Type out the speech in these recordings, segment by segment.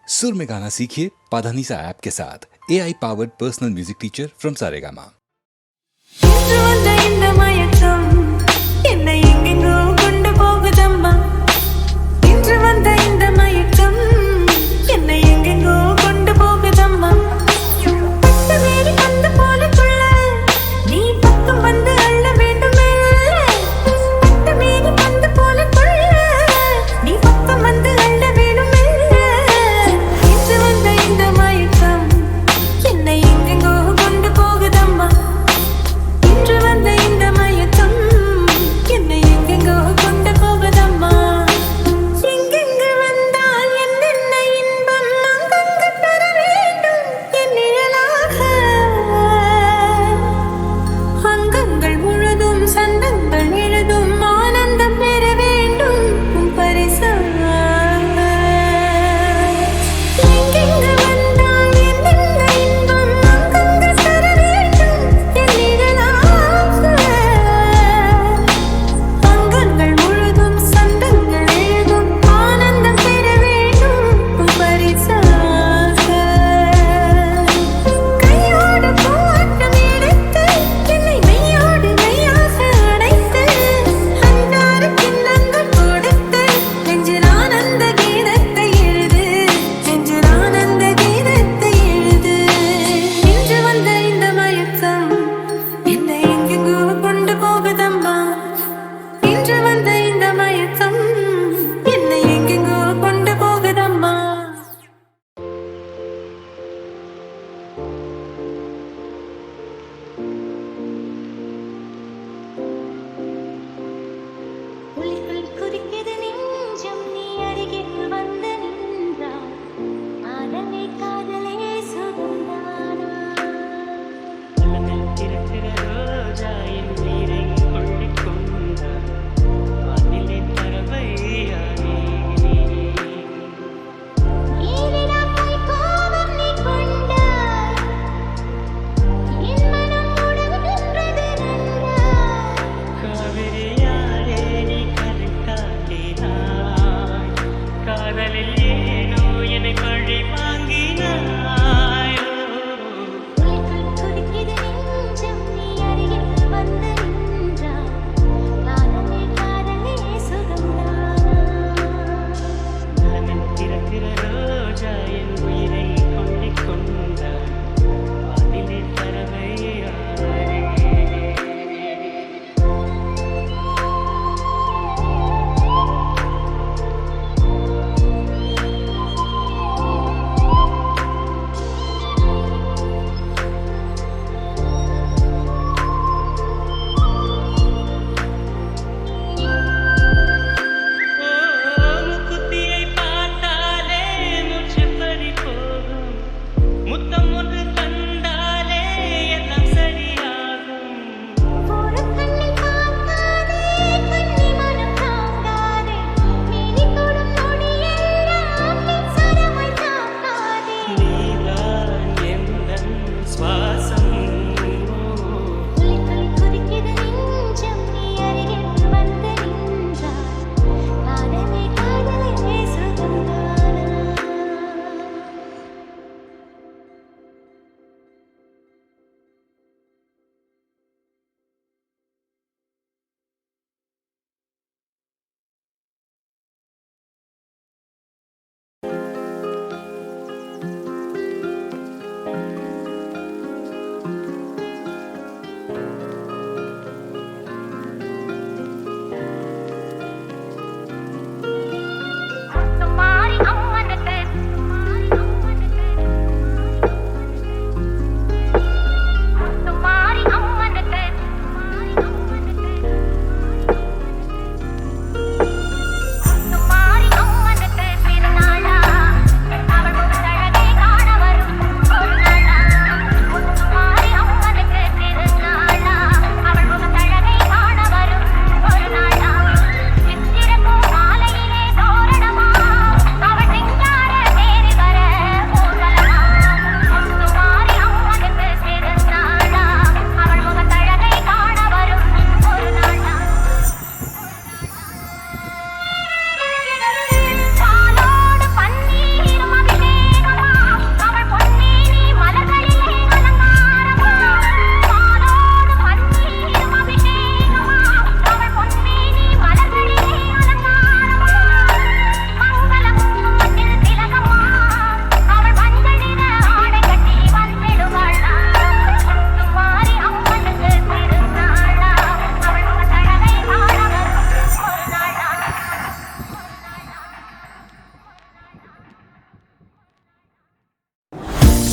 सुर में गाना सीखिए पाधानीसा ऐप के साथ AI powered personal music teacher from Saregama. இன்று வந்த இந்த மயக்கம் என்னை எங்கெங்கோ கொண்டு போகுதம்மா. இன்று வந்த இந்த மயக்கம் என்னை எங்கெங்கோ கொண்டு போகுதம்மா. பட்டு வேறி பந்து போலக்குள்ள நீ பக்கம் வந்து அள்ள வேண்டுமே. பட்டு வேறி பந்து போலக்குள்ள நீ பக்கம் வந்து அள்ள வேண்டுமே. இன்று வந்த இந்த மயக்கம் என்னை எங்கெங்கோ கொண்டு போகுதம்மா. இன்று வந்த இந்த மயக்கம்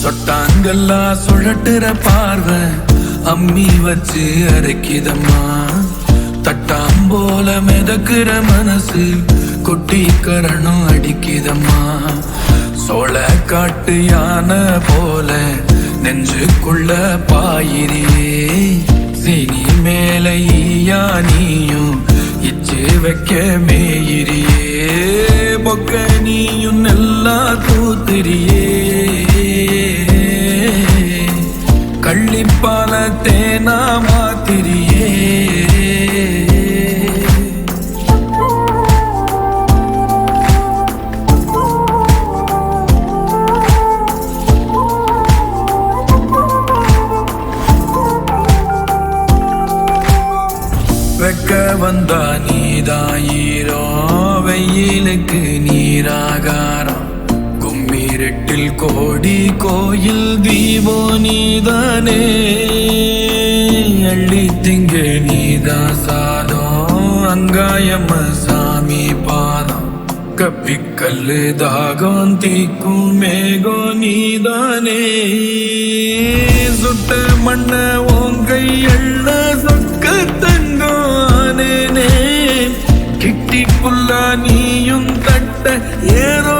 தொட்டாங்கெல்லாம் சுழட்டுற பார்வை அம்மி வச்சு அரைக்கிதம்மா. தட்டாம்போல மிதக்குற மனசு குட்டி கரணும் அடிக்கிதம்மா. சோழ காட்டு யானை போல நெஞ்சுக்குள்ள பாயிரியே. சீனி மேல ஈயா நீயும் இச்சு வைக்க மேயிரியே. பொக்க நீயும் நல்லா தூத்திரியே. கள்ளிப்பால தேனா மாத்திரியே. வெக்க வந்தா நீதாயிரோ வெயிலுக்கு நீராகாரம். கும்மிரெட்டில் கோடி கோயில் தீபோ நீதானே. அள்ளி திங்கு நீதா சாதம் அங்காயம்ம சாமி பாதம். கப்பிக்கல்லு தாகம் தீக்கும் மேகோ நீதானே. சுட்ட மண்ண ஓங்கை எள்ள சொக்க தங்கானே. கிட்டி புல்லா நீயும் தட்ட ஏதோ